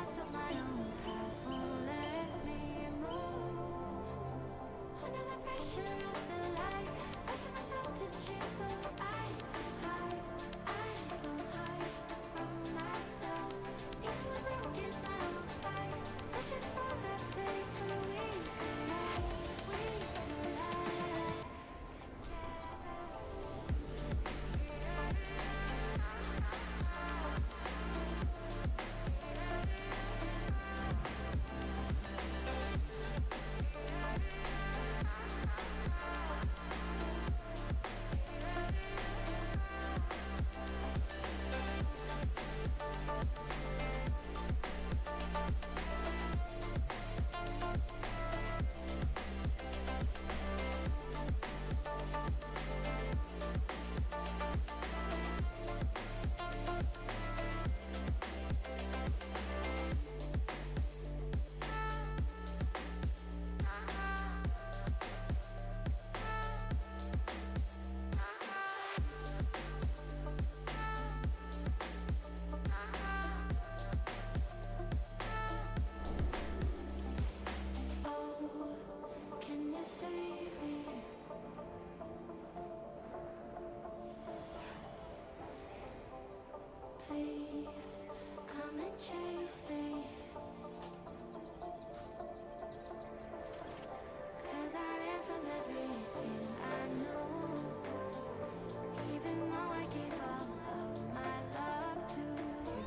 us of my own past won't let me move. Under the pressure of the light, forcing myself to change so I don't hide from myself. In the broken I will fight, searching for that place where we collide together. Please come and chase me, 'cause I ran from everything I know. Even though I gave all of my love to you,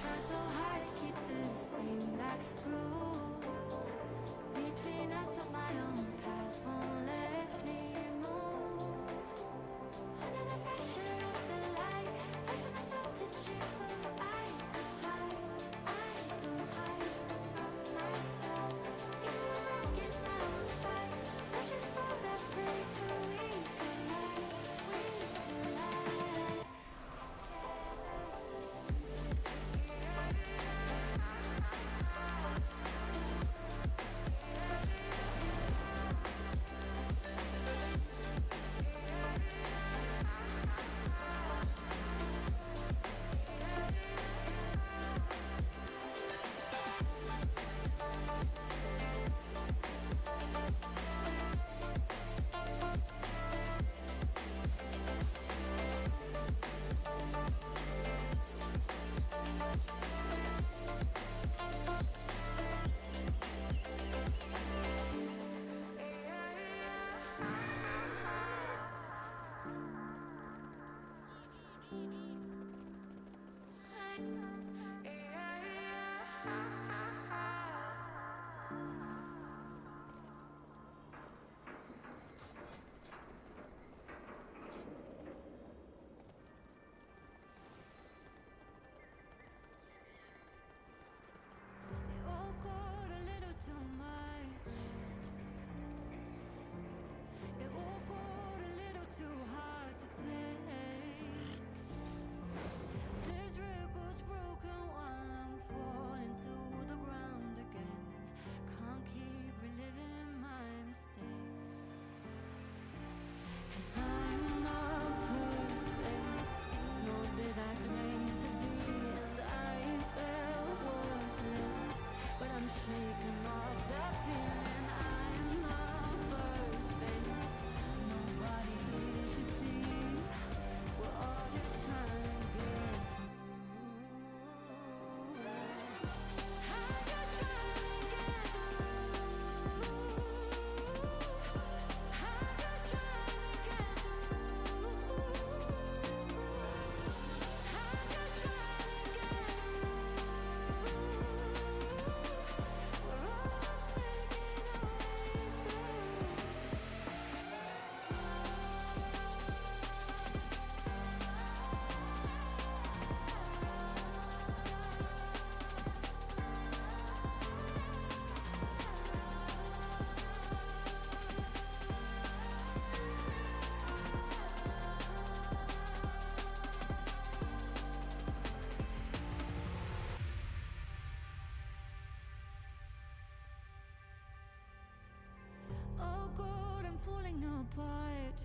try so hard to keep this flame that grew between us, but my own past won't let me move. Under the pressure of the light, forcing myself to change so I don't hide from myself. In the broken I will fight, searching for that place where we collide together. It all got a little too much. It all got a little too hard to take. This record's broken while I'm falling to the ground again. Can't keep reliving my mistakes, 'cause I'm not perfect, nor did I claim to be, and I felt worthless. But I'm shaking off that feeling. I'm not perfect. Nobody here should see. We're all just trying to get through. I'm just trying to get through. I'm just trying to get through. I'm just trying to get through. We're almost making our way through. Oh God, I'm falling apart.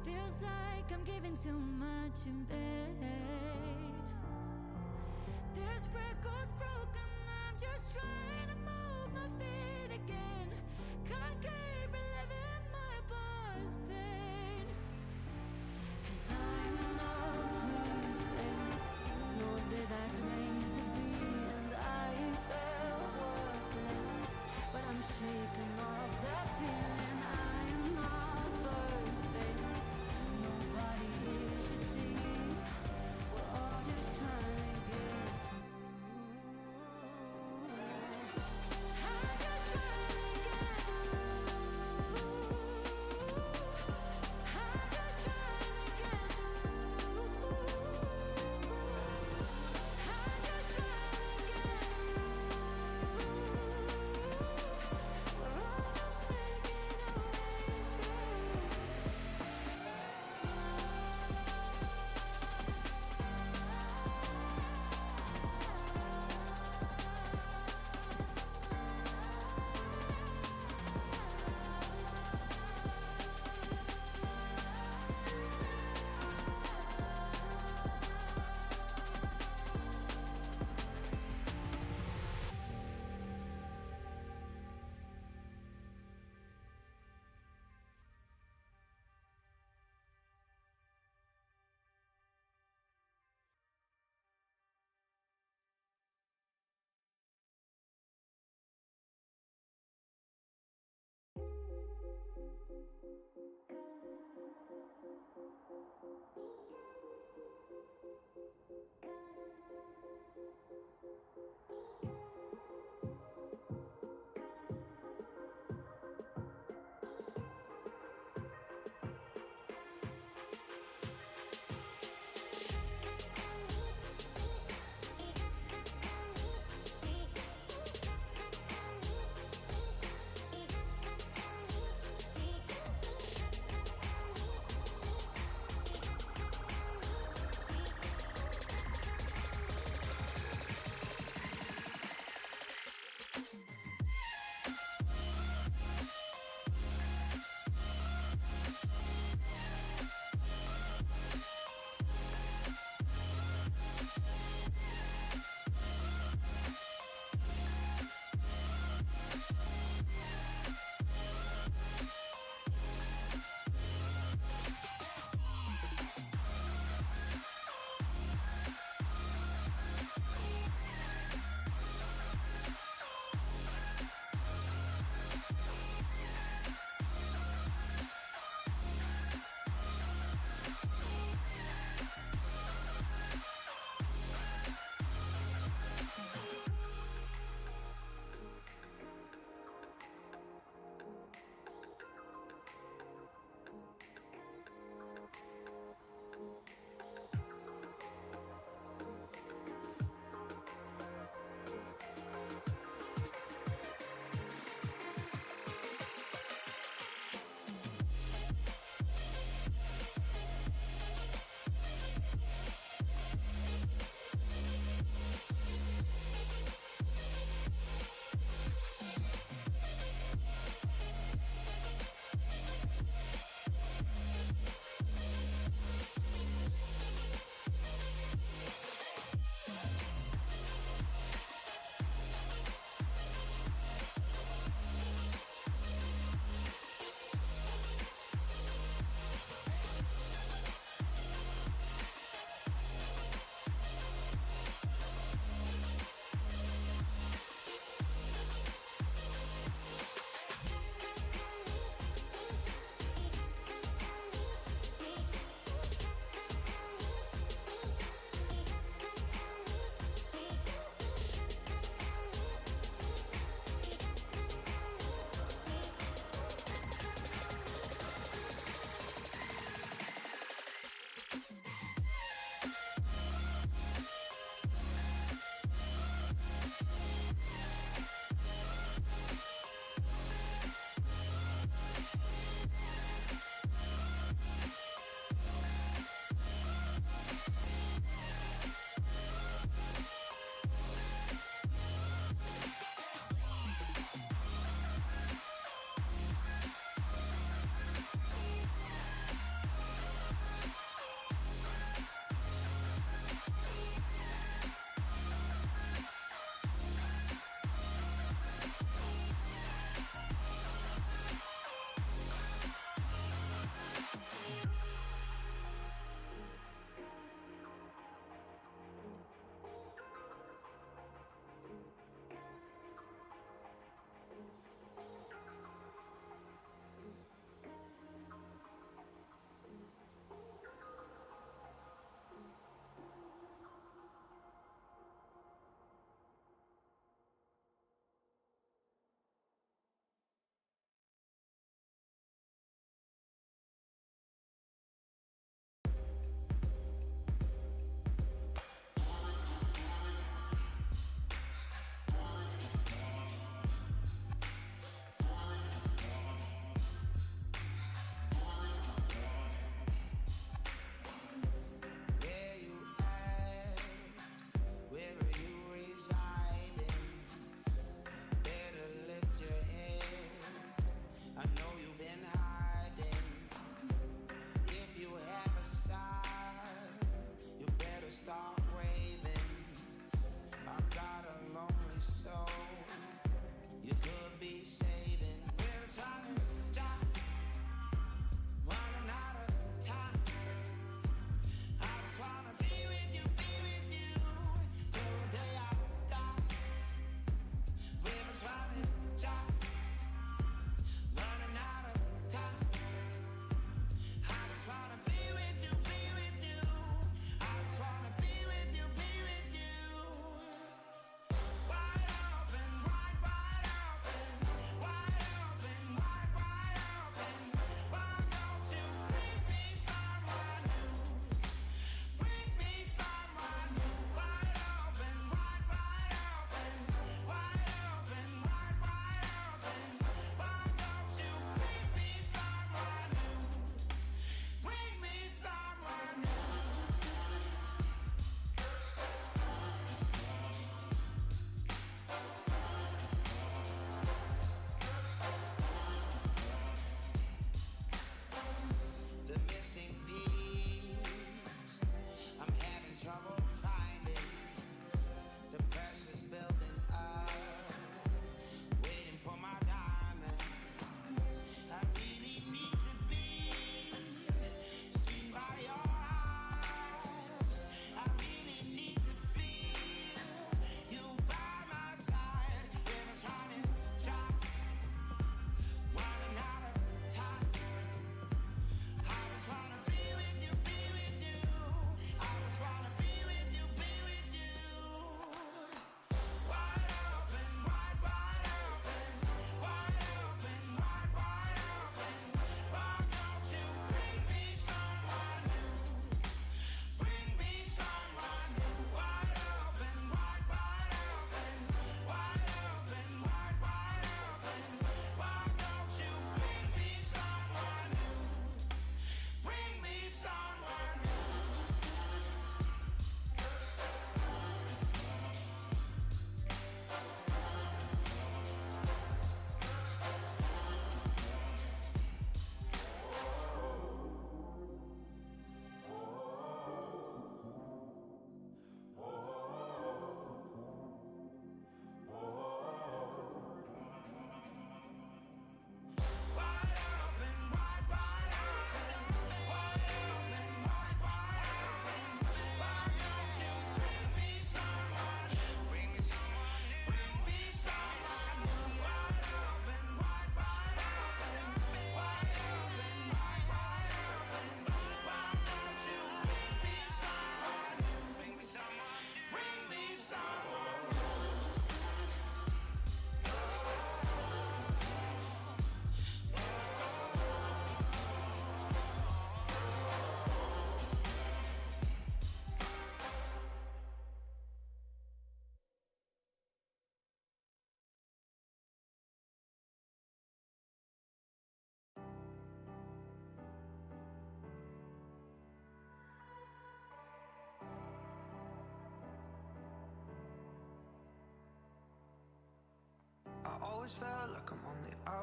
Feels like I'm giving too much in bed.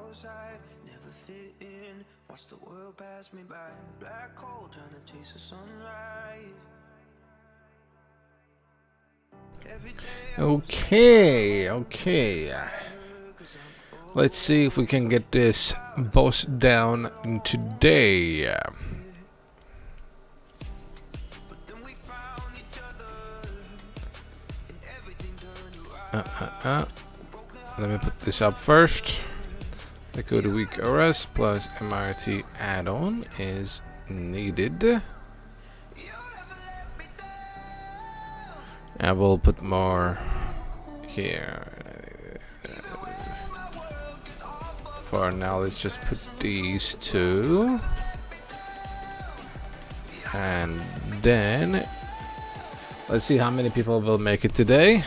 outside, never fit in. Watch the world pass me by. Black hole trying to chase the sunrise. Okay, okay. Let's see if we can get this boss down today. Let me put this up first. The Code Weak OS plus MRT add-on is needed. I will put more here. For now, let's just put these two. And then let's see how many people will make it today.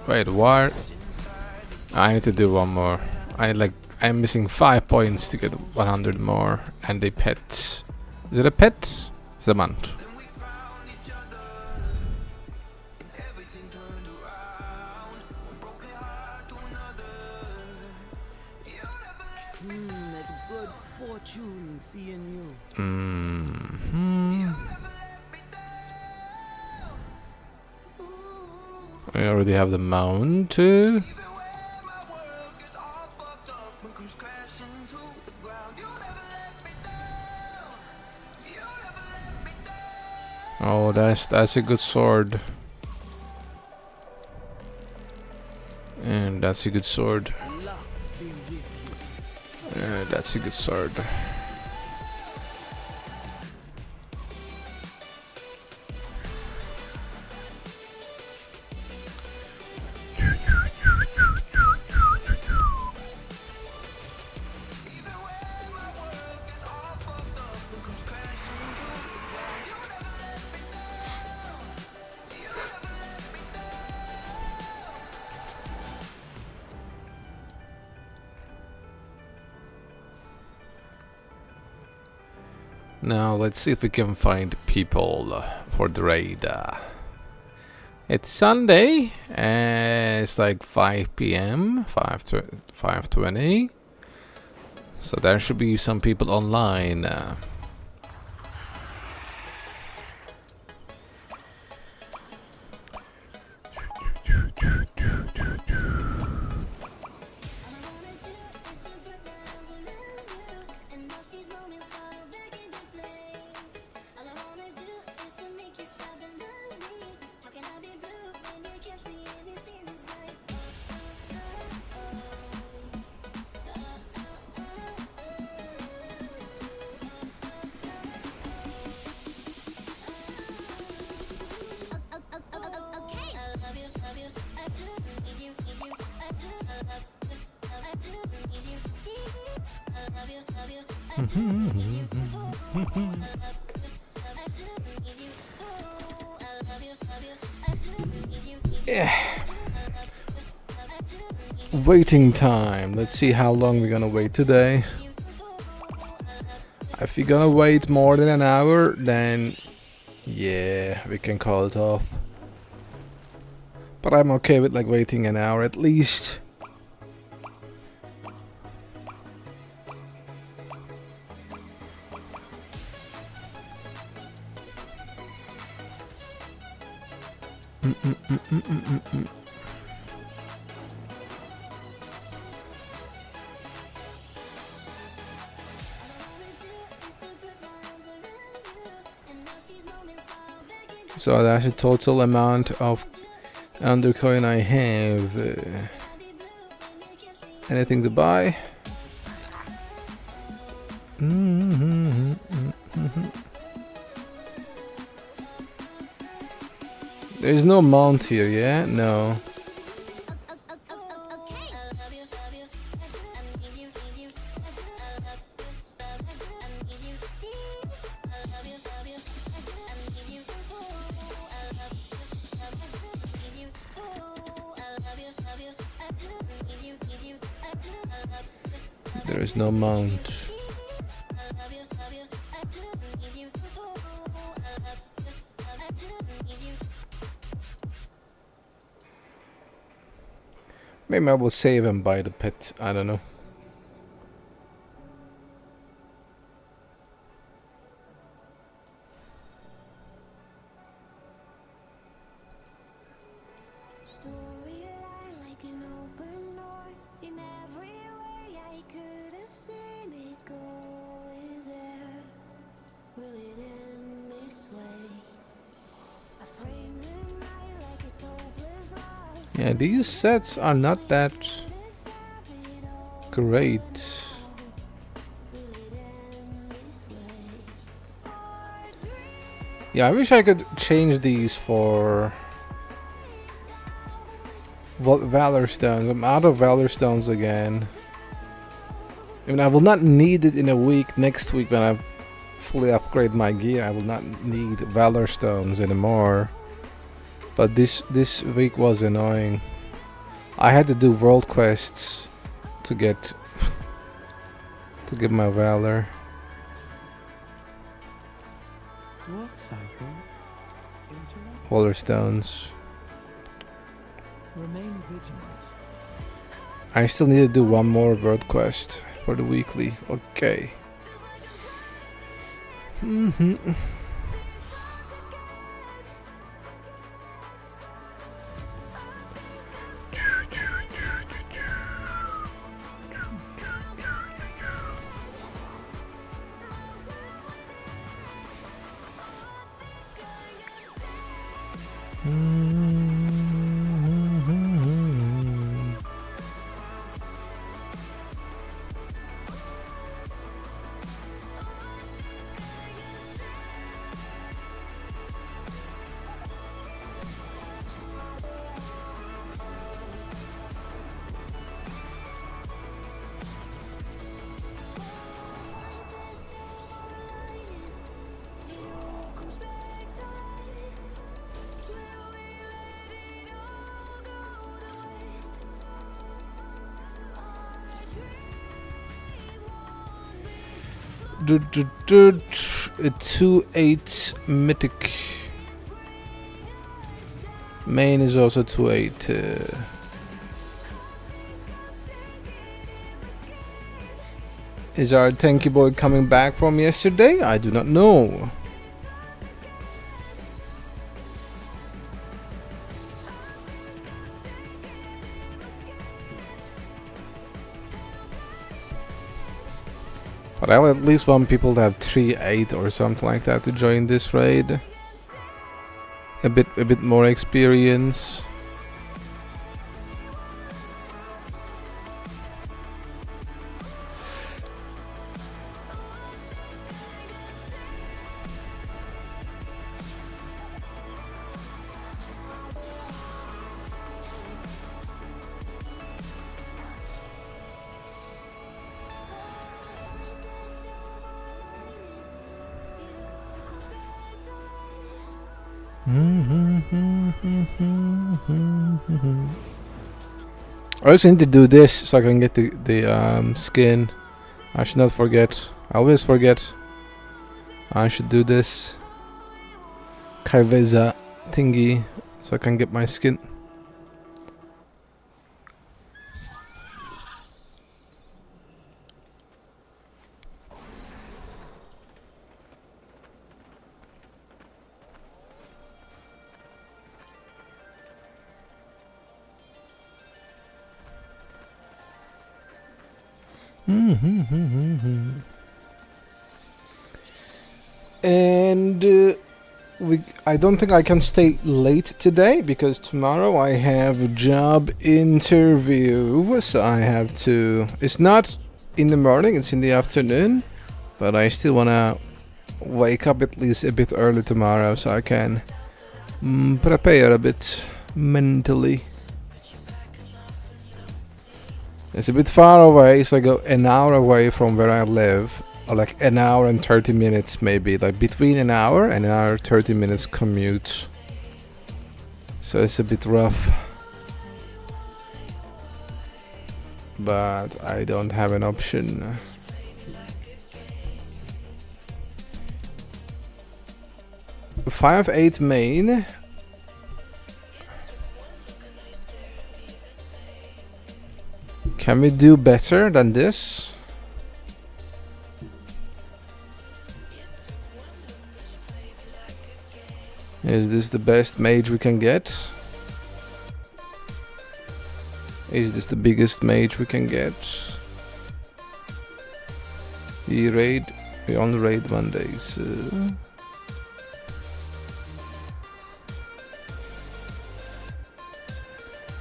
Wait, what? I need to do one more. I'm missing 5 points to get 100 more. And a pet. Is it a pet? It's a mount. It's good fortune seeing you. We already have the mount too. Oh, that's a good sword. And that's a good sword. That's a good sword. Now let's see if we can find people for the raid. It's Sunday, it's like 5 p.m, 5:20. So there should be some people online. Yeah. Waiting time. Let's see how long we're gonna wait today. If you're gonna wait more than an hour, then yeah, we can call it off. But I'm okay with like waiting an hour at least. So that's the total amount of undercoin I have. Anything to buy? There's no mount here, yeah? No. There is no mount. Maybe I will save him by the pit. I don't know. Storyline like an open door. In every way I could have seen it going there. Will it end this way? I framed the night like it's hopeless love. Yeah, these sets are not that great. Yeah, I wish I could change these for Valor Stones. I'm out of Valor Stones again. I mean, I will not need it in a week. Next week when I fully upgrade my gear, I will not need Valor Stones anymore. But this week was annoying. I had to do world quests to get my Valor. Work cycle. Interrupt. Valor Stones. Remain vigilant. I still need to do one more world quest for the weekly. Okay. A 2/8 mythic. Main is also 2/8. Is our tanky boy coming back from yesterday? I do not know. But I would at least want people to have 3/8 or something like that to join this raid. A bit more experience. I also need to do this so I can get the skin. I should not forget. I always forget. I should do this Kaiveza thingy so I can get my skin. And I don't think I can stay late today because tomorrow I have a job interview, so I have to. It's not in the morning; it's in the afternoon, but I still wanna wake up at least a bit early tomorrow so I can prepare a bit mentally. It's a bit far away. It's like an hour away from where I live. Or like an hour and 30 minutes maybe. Like between an hour and an hour 30 minutes commute. So it's a bit rough. But I don't have an option. Five eight main. Can we do better than this? Is this the best mage we can get? Is this the biggest mage we can get? We only raid Mondays.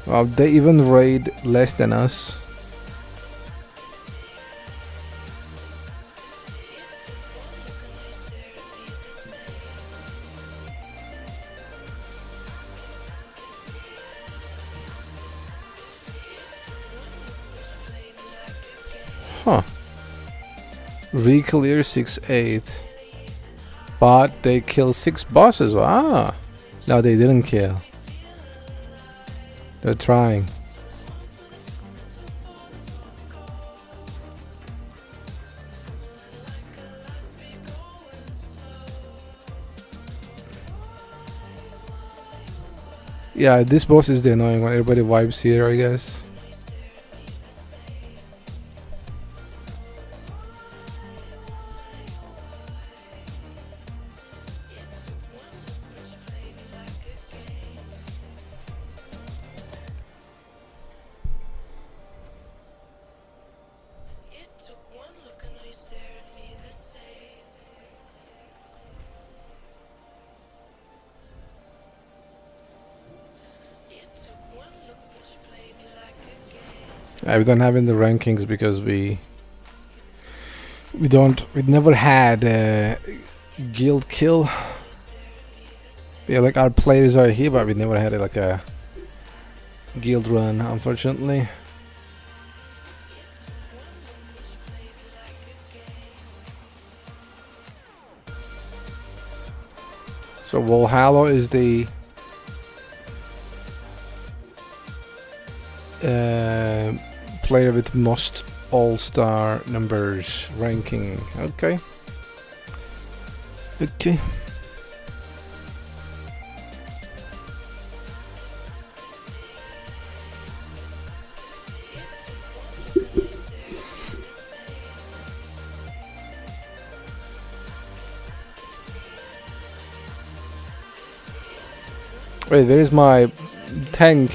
Wow, they even raid less than us. Huh. Reclear 6-8. But they kill 6 bosses. Ah. No, they didn't kill. They're trying. Yeah, this boss is the annoying one. Everybody vibes here, I guess. We don't have in the rankings because we never had a guild kill. Yeah, like our players are here, but we never had like a guild run, unfortunately. So Valhalla is the player with most all-star numbers ranking. Okay. Okay. Wait, where is my tank?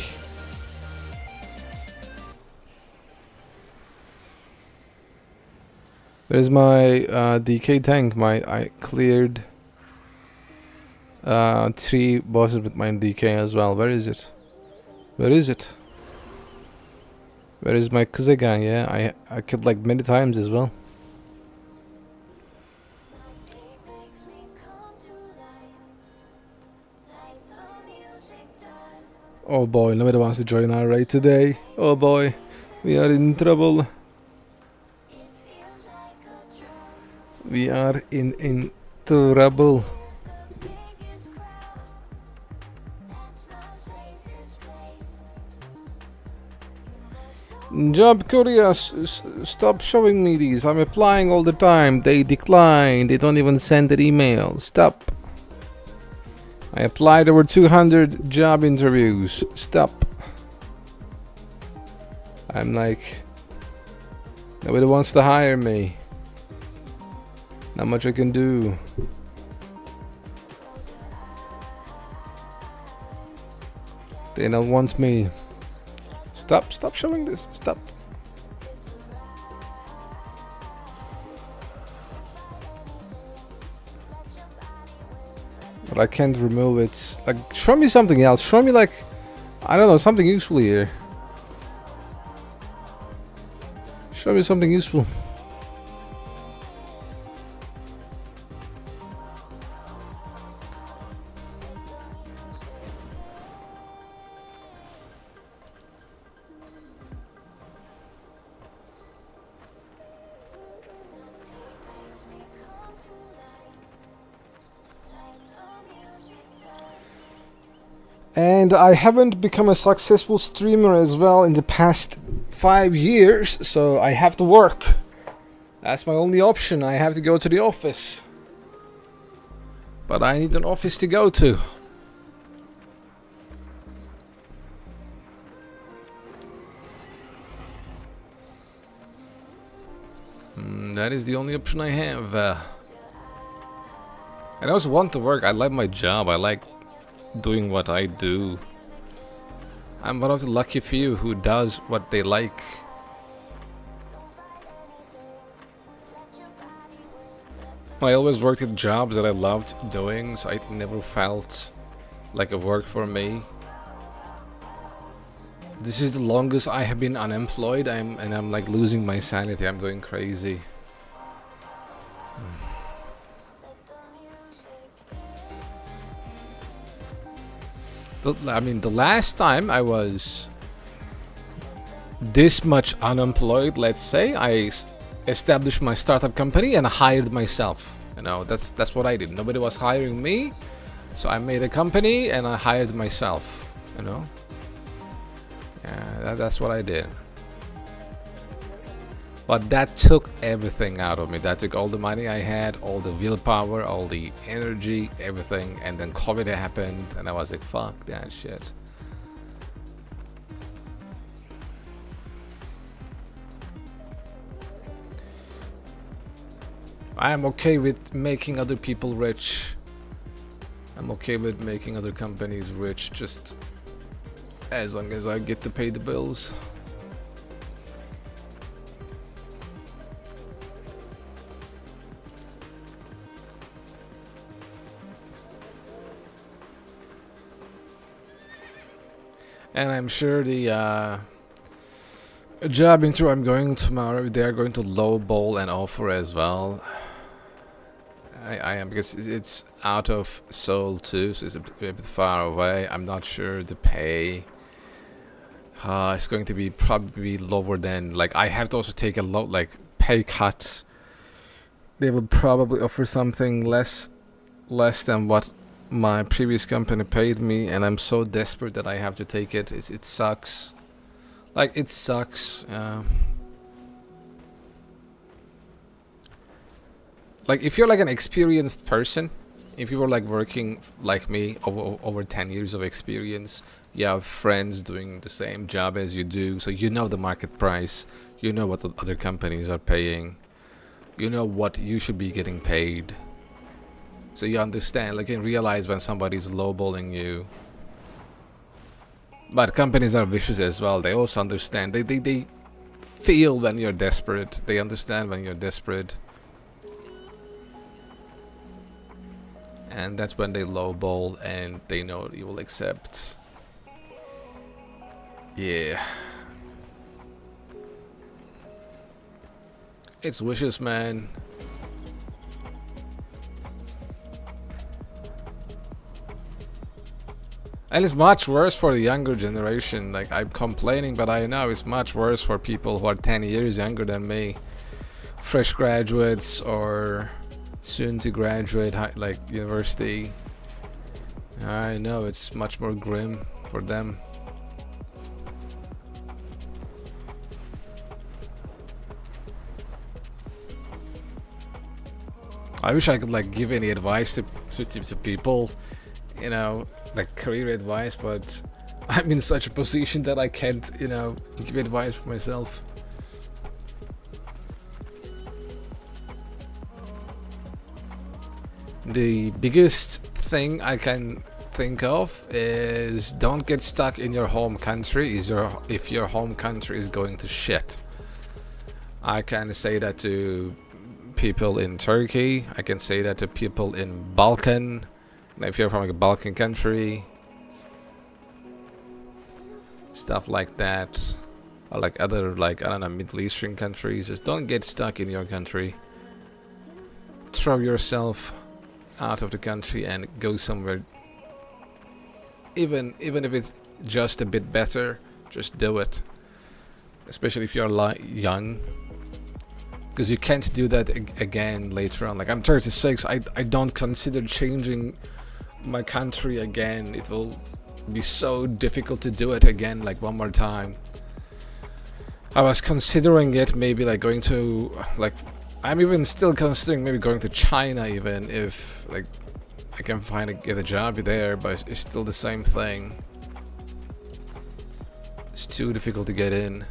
Where's my DK tank? I cleared 3 bosses with my DK as well. Where is it? Where is it? Where is my Kuzegan? Yeah, I killed like many times as well. Oh boy, nobody wants to join our raid today. Oh boy, we are in trouble. We are in trouble. Job Korea, stop showing me these. I'm applying all the time. They decline. They don't even send an email. Stop. I applied over 200 job interviews. Stop. I'm like, nobody wants to hire me. Not much I can do. They don't want me. Stop showing this. Stop. But I can't remove it. Like, show me something else. Show me like, I don't know, something useful here. Show me something useful. And I haven't become a successful streamer as well in the past 5 years, so I have to work. That's my only option. I have to go to the office. But I need an office to go to. That is the only option I have. And I also want to work. I like my job. I like doing what I do. I'm one of the lucky few who does what they like. I always worked at jobs that I loved doing, so I never felt like it worked for me. This is the longest I have been unemployed, and I'm like losing my sanity. I'm going crazy. I mean, the last time I was this much unemployed, let's say, I established my startup company and hired myself. You know, that's what I did. Nobody was hiring me, so I made a company and I hired myself. You know, yeah, that's what I did. But that took everything out of me. That took all the money I had, all the willpower, all the energy, everything. And then COVID happened, and I was like, fuck that shit. I am okay with making other people rich. I'm okay with making other companies rich, just as long as I get to pay the bills. And I'm sure the job interview I'm going tomorrow, they're going to lowball an offer as well. I am, because it's out of Seoul too, so it's a bit far away. I'm not sure the pay. It's going to be probably lower than, like, I have to also take a low, like, pay cut. They will probably offer something less than what my previous company paid me, and I'm so desperate that I have to take it. It sucks. Like, it sucks. Like, if you're like an experienced person, if you were like working like me over 10 years of experience, you have friends doing the same job as you do, so you know the market price, you know what the other companies are paying, you know what you should be getting paid. So you understand, like, you realize when somebody's lowballing you. But companies are vicious as well. They also understand. They feel when you're desperate. They understand when you're desperate. And that's when they lowball and they know you will accept. Yeah. It's vicious, man. And it's much worse for the younger generation. Like, I'm complaining, but I know it's much worse for people who are 10 years younger than me. Fresh graduates or soon to graduate, like, university. I know it's much more grim for them. I wish I could, like, give any advice to people, you know, like career advice, but I'm in such a position that I can't, you know, give advice for myself. The biggest thing I can think of is don't get stuck in your home country if your home country is going to shit. I can say that to people in Turkey, I can say that to people in Balkan. If you're from like a Balkan country, stuff like that, or like other, like, I don't know, Middle Eastern countries, just don't get stuck in your country. Throw yourself out of the country and go somewhere. Even if it's just a bit better, just do it. Especially if you're young, because you can't do that again later on. Like, I'm 36. I don't consider changing my country again. It will be so difficult to do it again, like one more time. I was considering it, maybe like going to, like, I'm even still considering maybe going to China, even if like I can get a job there, but it's still the same thing. It's too difficult to get in.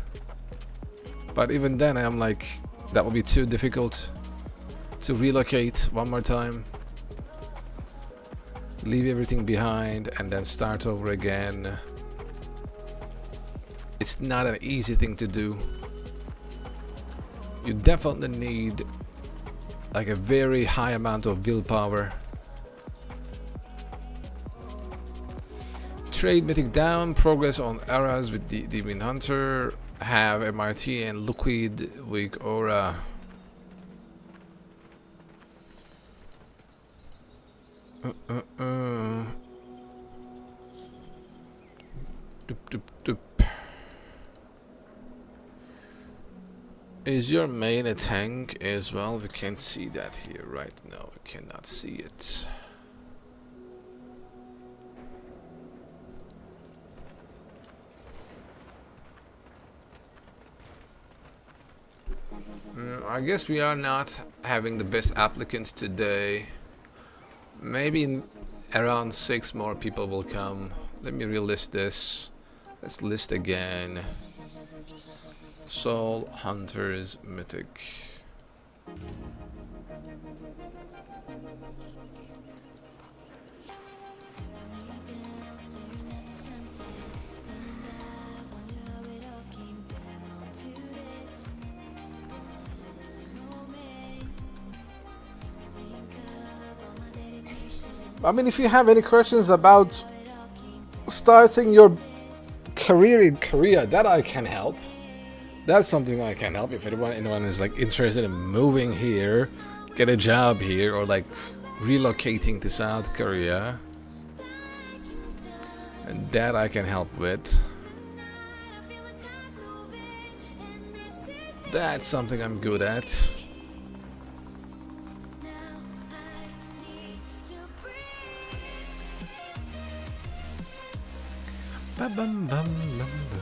But even then, I'm like, that would be too difficult to relocate one more time. Leave everything behind and then start over again. It's not an easy thing to do. You definitely need like a very high amount of willpower. Trade Mythic down, progress on eras with the Demon Hunter, have MRT and Liquid weak aura. Doop, doop, doop. Is your main a tank as well? We can't see that here right now. We cannot see it. I guess we are not having the best applicants today. Maybe in around 6 more people will come. Let me relist this. Let's list again. Soul Hunters Mythic. I mean, if you have any questions about starting your career in Korea, that I can help. That's something I can help. If anyone is like interested in moving here, get a job here, or like relocating to South Korea, and that I can help with. That's something I'm good at. Bum, bum, bum, bum, bum.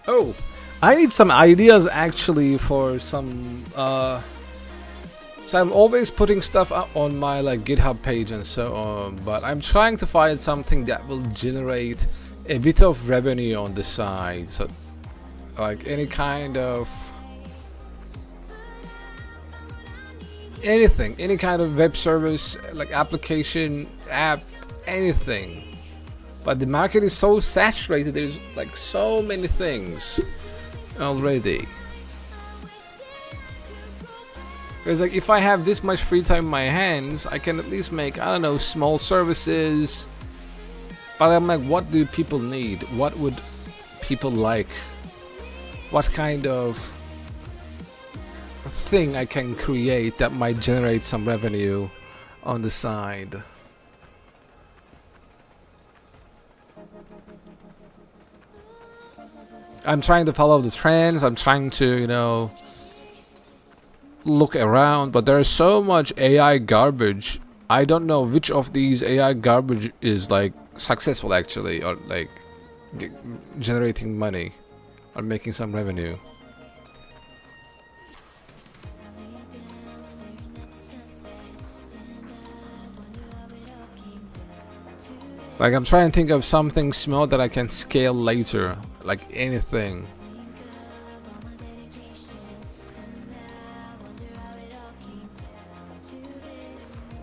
Oh, I need some ideas actually for some so I'm always putting stuff up on my like GitHub page and so on, but I'm trying to find something that will generate a bit of revenue on the side. So like any kind of anything, any kind of web service, like application, app, anything. But the market is so saturated, there's like so many things already. Because like if I have this much free time in my hands, I can at least make, I don't know, small services. But I'm like, what do people need? What would people like? What kind of thing I can create that might generate some revenue on the side? I'm trying to follow the trends. I'm trying to, you know, look around, but there's so much AI garbage. I don't know which of these AI garbage is like successful actually, or like generating money or making some revenue. Like I'm trying to think of something small that I can scale later, like anything.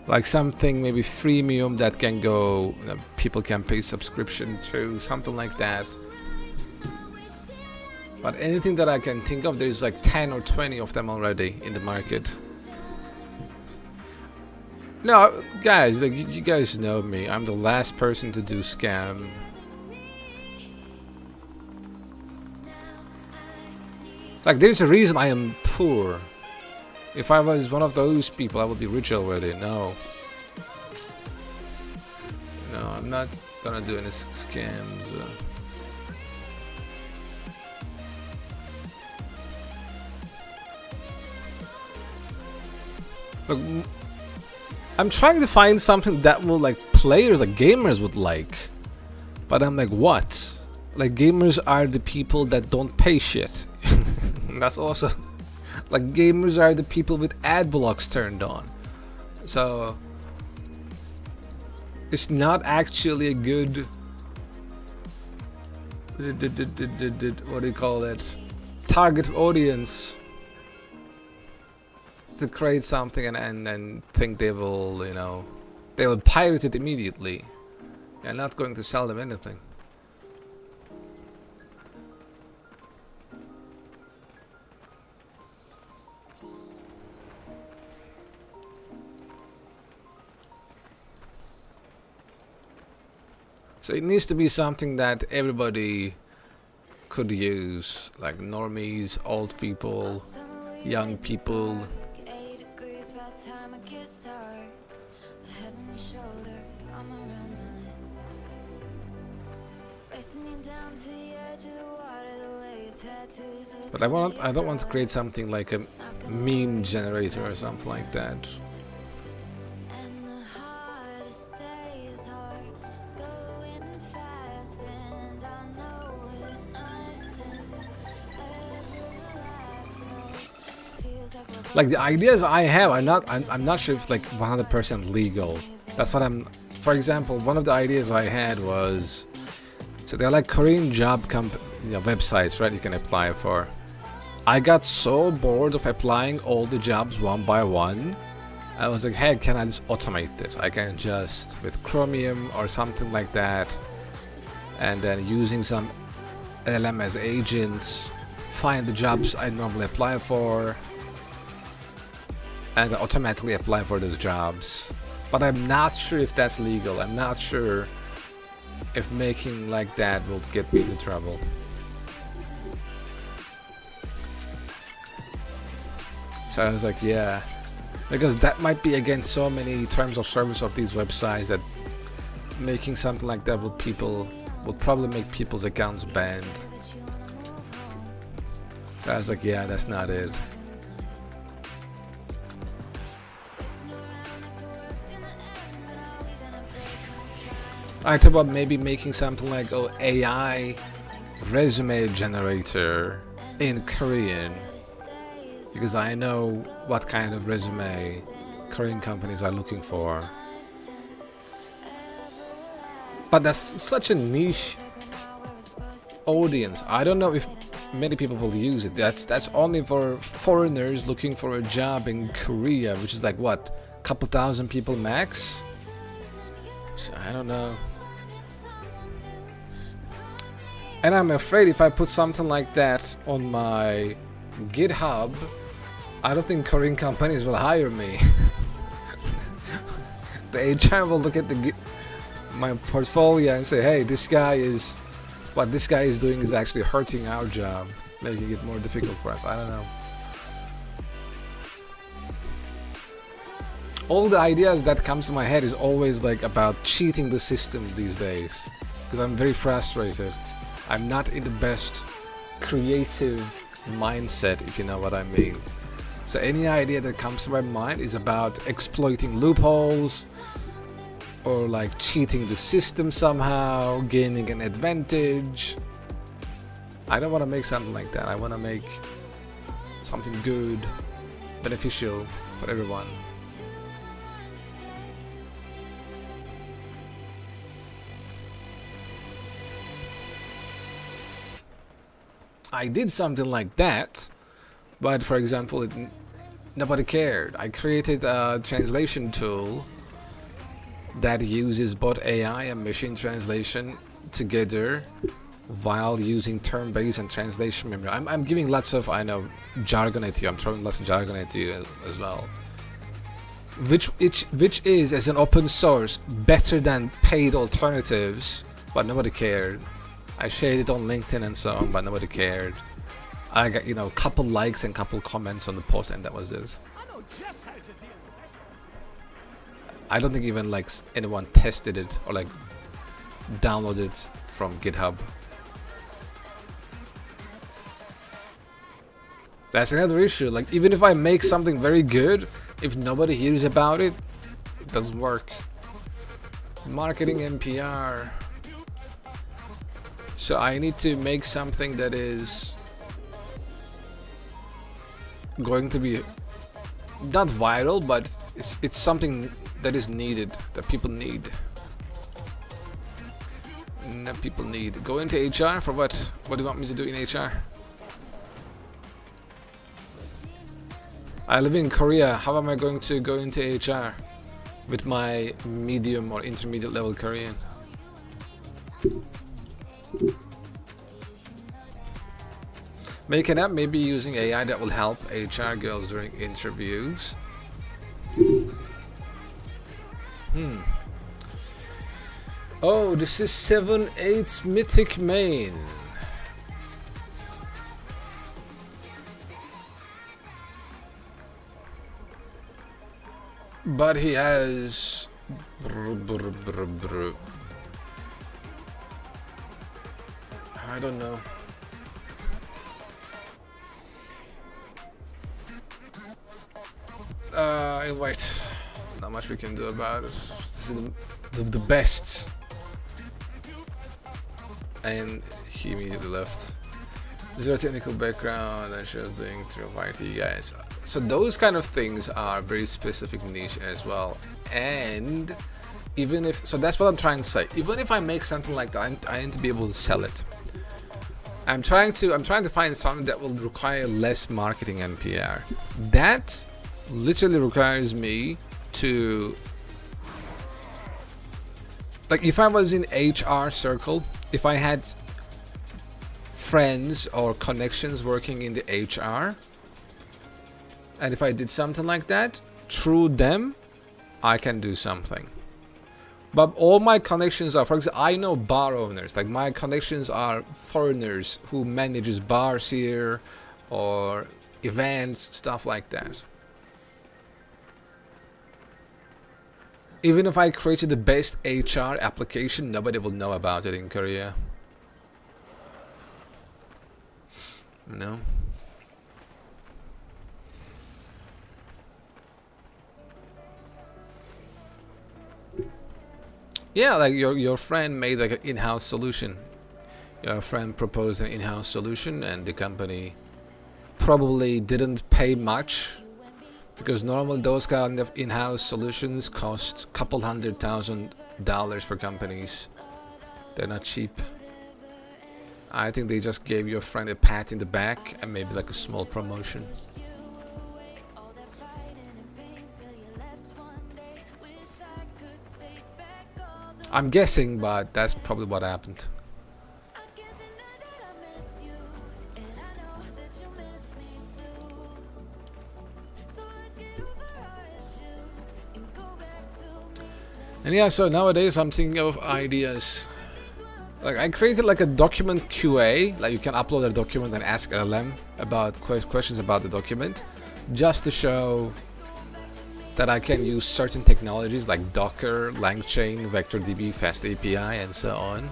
Like something maybe freemium that can go, people can pay subscription to, something like that. But anything that I can think of, there's like 10 or 20 of them already in the market. No, guys, like you guys know me. I'm the last person to do scam. Like there's a reason I am poor. If I was one of those people, I would be rich already. No. No, I'm not gonna do any scams. Look, I'm trying to find something that will like players, like gamers would like. But I'm like, what? Like gamers are the people that don't pay shit. That's also like gamers are the people with ad blocks turned on. So it's not actually a good what do you call it? Target audience to create something and think they will, you know, they will pirate it immediately. You're not going to sell them anything. So it needs to be something that everybody could use, like normies, old people, young people. But I don't want to create something like a meme generator or something like that. Like the ideas I have are not, I'm not sure if it's like 100% legal. That's what I'm, for example, one of the ideas I had was, so they're like Korean job websites, right, you can apply for. I got so bored of applying all the jobs one by one. I was like, hey, can I just automate this? I can just, with Chromium or something like that, and then using some LLM as agents, find the jobs I normally apply for, and automatically apply for those jobs. But I'm not sure if that's legal. I'm not sure if making like that will get me into trouble. So I was like, yeah, because that might be against so many terms of service of these websites that making something like that will probably make people's accounts banned. So I was like, yeah, that's not it. I thought about maybe making something like AI resume generator in Korean, because I know what kind of resume Korean companies are looking for. But that's such a niche audience. I don't know if many people will use it. That's only for foreigners looking for a job in Korea, which is like what, couple thousand people max? So I don't know. And I'm afraid if I put something like that on my GitHub, I don't think Korean companies will hire me. The HR will look at my portfolio and say, hey, what this guy is doing is actually hurting our job, making it more difficult for us. I don't know. All the ideas that comes to my head is always like about cheating the system these days, because I'm very frustrated. I'm not in the best creative mindset, if you know what I mean. So any idea that comes to my mind is about exploiting loopholes, or like cheating the system somehow, gaining an advantage. I don't want to make something like that. I want to make something good, beneficial for everyone. I did something like that, but for example, nobody cared. I created a translation tool that uses both AI and machine translation together while using term-based and translation memory. I'm giving lots of, I know, jargon at you. I'm throwing lots of jargon at you as well. Which is, as an open source, better than paid alternatives, but nobody cared. I shared it on LinkedIn and so on, but nobody cared. I got, a couple likes and couple comments on the post, and that was it. I don't think even like anyone tested it or like downloaded it from GitHub. That's another issue. Like even if I make something very good, If nobody hears about it, it doesn't work. Marketing and PR. So I need to make something that is going to be not viral, but it's something that is needed, that people need. That people need. Go into HR for what? What do you want me to do in HR? I live in Korea. How am I going to go into HR with my medium or intermediate level Korean? Make an app, maybe using AI that will help HR girls during interviews. Oh, this is 7/8 Mythic main. But he has I don't know. Wait. Not much we can do about it. This is the best. And he immediately left. Zero technical background and shows doing through IT guys. So those kind of things are very specific niche as well. And even if, so that's what I'm trying to say. Even if I make something like that, I need to be able to sell it. I'm trying to find something that will require less marketing and PR. That literally requires me to, like, if I was in HR circle, if I had friends or connections working in the HR, and if I did something like that through them, I can do something. But all my connections are, for example, I know bar owners. Like, my connections are foreigners who manages bars here or events, stuff like that. Even if I created the best HR application, nobody will know about it in Korea. No. Yeah, like your friend made like an in-house solution. Your friend proposed an in-house solution, and the company probably didn't pay much, because normally those kind of in-house solutions cost a couple $100,000 for companies. They're not cheap. I think they just gave your friend a pat in the back and maybe like a small promotion. I'm guessing, but that's probably what happened. And yeah, so nowadays I'm thinking of ideas. Like, I created like a document QA, like you can upload a document and ask LLM about questions about the document, just to show that I can use certain technologies like Docker, LangChain, VectorDB, FastAPI, and so on.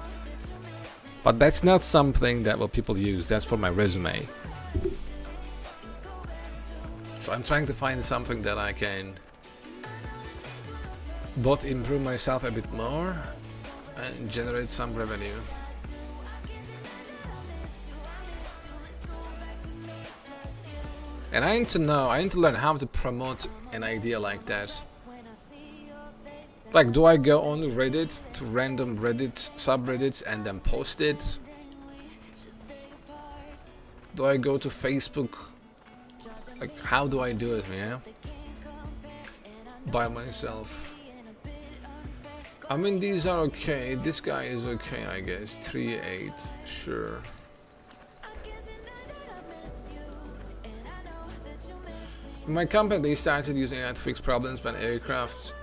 But that's not something that people use. That's for my resume. So I'm trying to find something that I can both improve myself a bit more and generate some revenue. And I need to learn how to promote an idea like that. Like, do I go on Reddit to random Reddit subreddits and then post it? Do I go to Facebook? Like, how do I do it, yeah? By myself. I mean, these are okay. This guy is okay, I guess. 3.8, sure. In my company, they started using AI to fix problems when aircrafts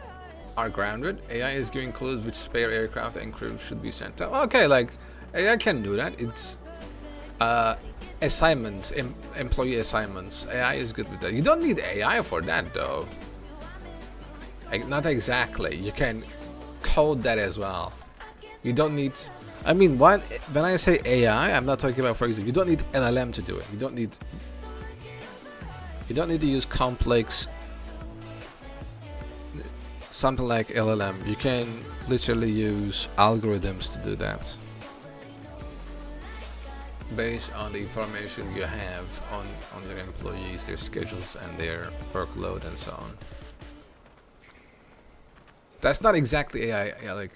are grounded. AI is giving clues which spare aircraft and crew should be sent out. Okay, like, AI can do that. It's assignments, employee assignments. AI is good with that. You don't need AI for that, though. Like, not exactly. You can code that as well. You don't need, I mean, when I say AI, I'm not talking about, for example, you don't need LLM to do it. You don't need to use complex something like LLM, you can literally use algorithms to do that based on the information you have on your employees, their schedules and their workload and so on. That's not exactly AI. Like,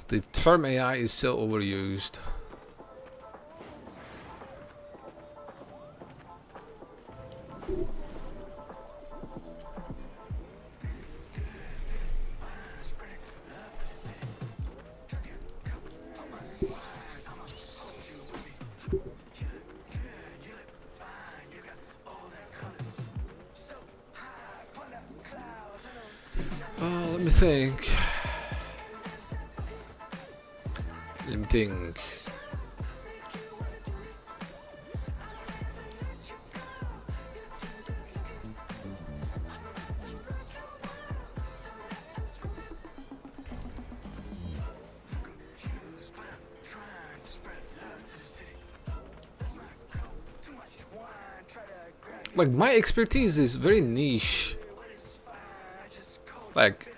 the term AI is so overused. Let me think. Let me think. Like, my expertise is very niche. Like,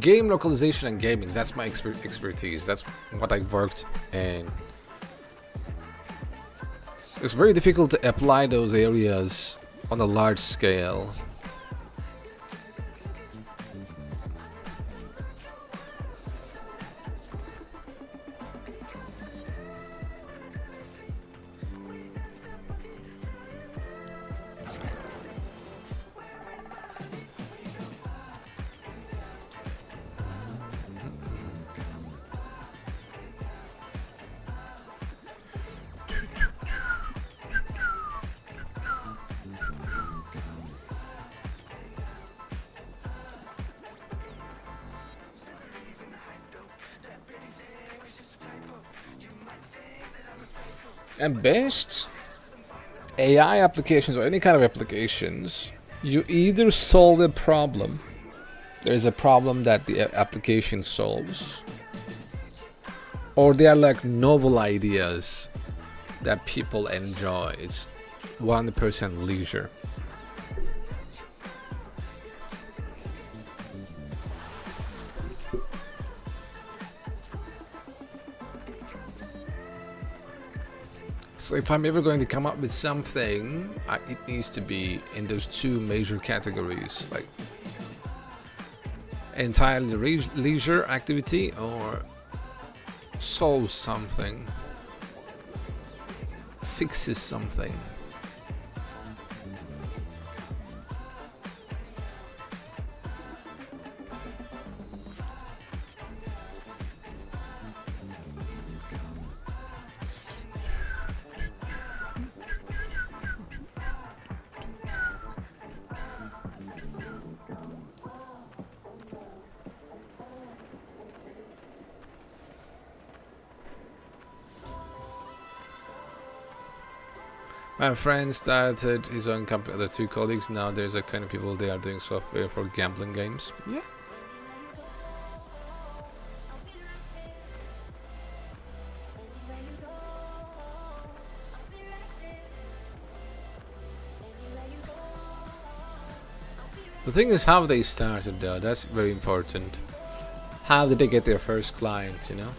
game localization and gaming, that's my expertise. That's what I worked in. It's very difficult to apply those areas on a large scale. And best AI applications or any kind of applications, you either solve a problem, there's a problem that the application solves, or they are like novel ideas that people enjoy. It's 100% leisure. So if I'm ever going to come up with something, it needs to be in those two major categories, like entirely leisure activity or solve something, fixes something. My friend started his own company, the two colleagues. Now there's like 20 people. They are doing software for gambling games. Yeah. The thing is how they started though. That's very important. How did they get their first client, you know?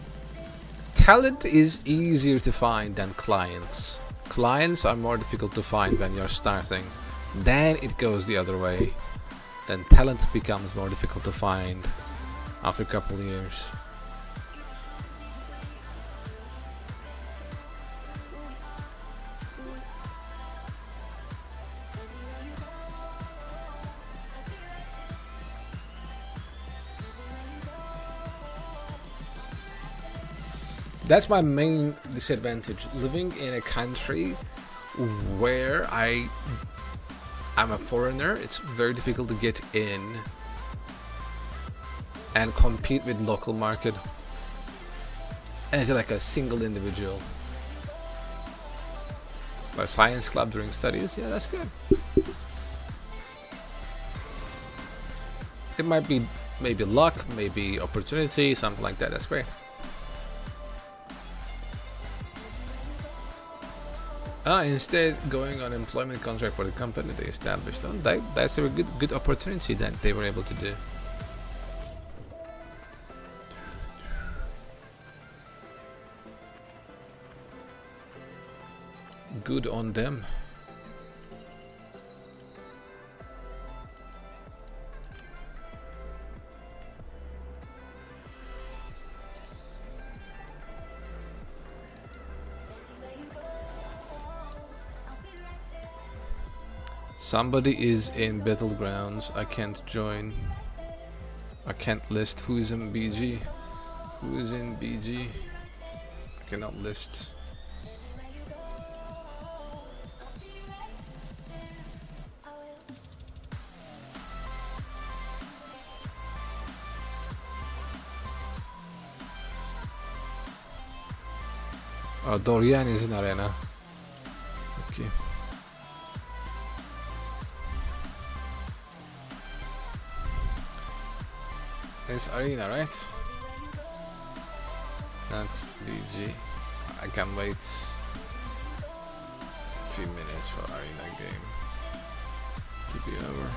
Talent is easier to find than clients. Clients are more difficult to find when you're starting. Then it goes the other way. Then talent becomes more difficult to find after a couple of years. That's my main disadvantage, living in a country where I'm a foreigner. It's very difficult to get in and compete with local market as like a single individual. A science club during studies, yeah, that's good. It might be maybe luck, maybe opportunity, something like that. That's great. Instead, going on employment contract for the company they established. Oh, that's a good opportunity that they were able to do. Good on them. Somebody is in battlegrounds. I can't join. I can't list who is in BG. Who is in BG? I cannot list. Oh, Dorian is in arena. Okay. It's arena, right? That's BG. I can wait a few minutes for arena game to be over.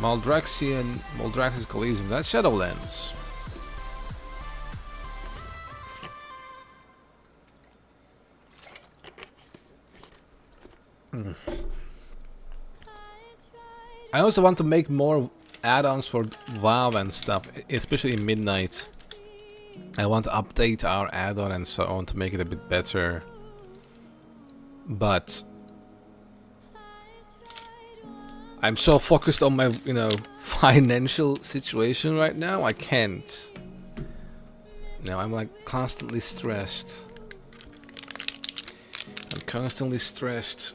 Maldraxian Coliseum. That's Shadowlands. I also want to make more add-ons for WoW and stuff, especially in Midnight. I want to update our add-on and so on to make it a bit better. But I'm so focused on my, financial situation right now, I can't. I'm like constantly stressed. I'm constantly stressed.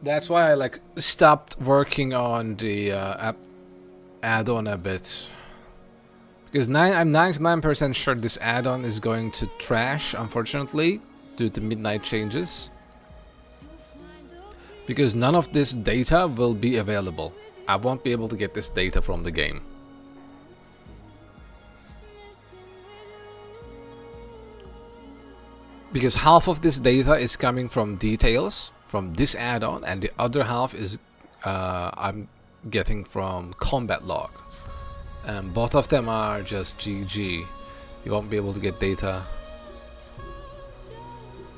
That's why I stopped working on the add-on a bit. Because I'm 99% sure this add-on is going to trash, unfortunately, due to Midnight changes. Because none of this data will be available. I won't be able to get this data from the game. Because half of this data is coming from details from this add-on, and the other half is I'm getting from combat log. And both of them are just GG. You won't be able to get data,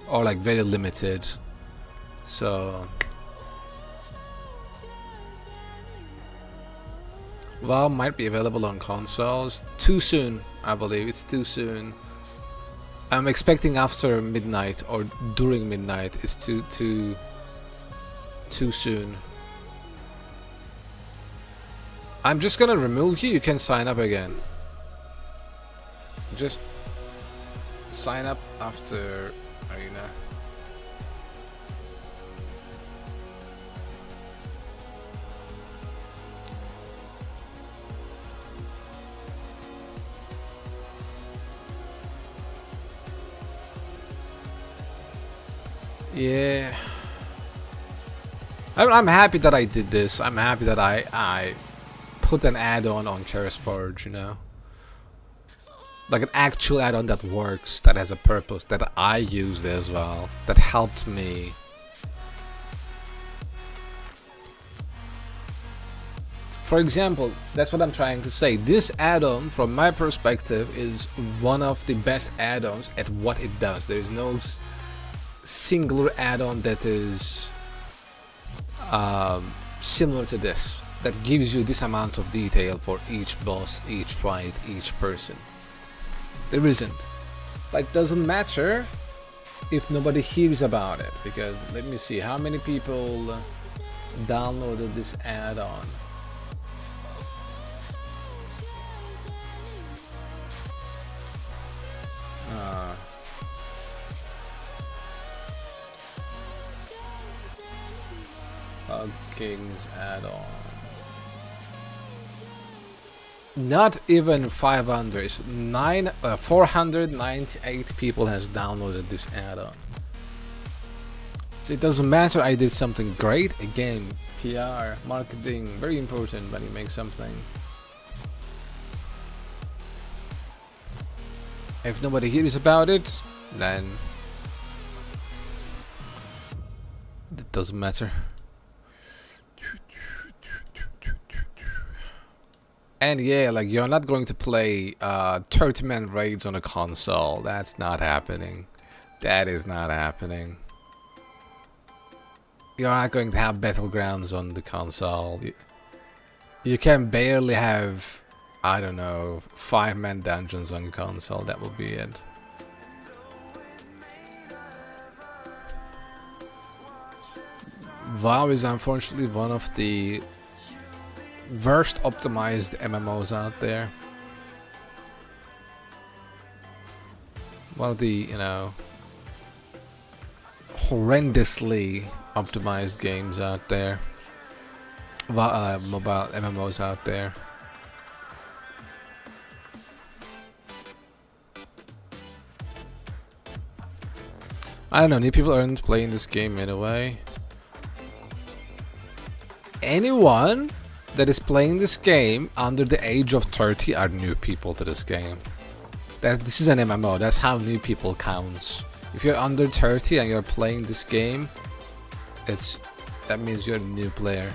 or very limited. So WoW might be available on consoles too soon. I believe it's too soon. I'm expecting after midnight or during midnight. It's too soon. I'm just gonna remove you. You can sign up again. Just sign up after arena. Yeah, I'm happy that I did this. I'm happy that I put an add-on on Forge, like an actual add-on that works, that has a purpose, that I used as well, that helped me. For example, that's what I'm trying to say. This add-on, from my perspective, is one of the best add-ons at what it does. There is no singular add-on that is similar to this, that gives you this amount of detail for each boss, each fight, each person. There isn't. Doesn't matter if nobody hears about it, because let me see how many people downloaded this add-on. King's add-on. Not even 500. It's 498 people has downloaded this add-on. So it doesn't matter I did something great. Again, PR, marketing, very important when you make something. If nobody hears about it, then it doesn't matter. And yeah, like you're not going to play 30-man raids on a console. That's not happening. That is not happening. You're not going to have battlegrounds on the console. You can barely have, I don't know, 5-man dungeons on console. That will be it. WoW is unfortunately one of the worst optimized MMOs out there. One of the, you know, horrendously optimized games out there. Mobile MMOs out there. I don't know, new people aren't playing this game anyway. Anyone that is playing this game under the age of 30 are new people to this game. This is an MMO, that's how new people counts. If you're under 30 and you're playing this game, that means you're a new player.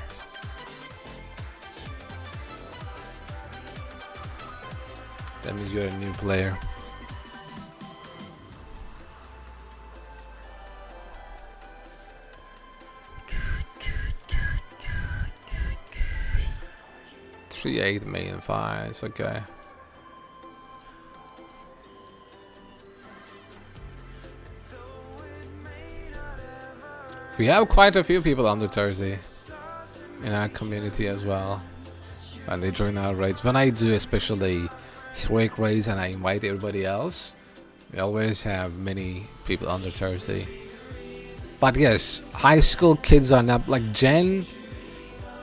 That means you're a new player. $3.8 million fines, okay. We have quite a few people under 30 in our community as well, and they join our raids. When I do especially heroic raids and I invite everybody else, we always have many people under 30. But yes, high school kids are not, like Gen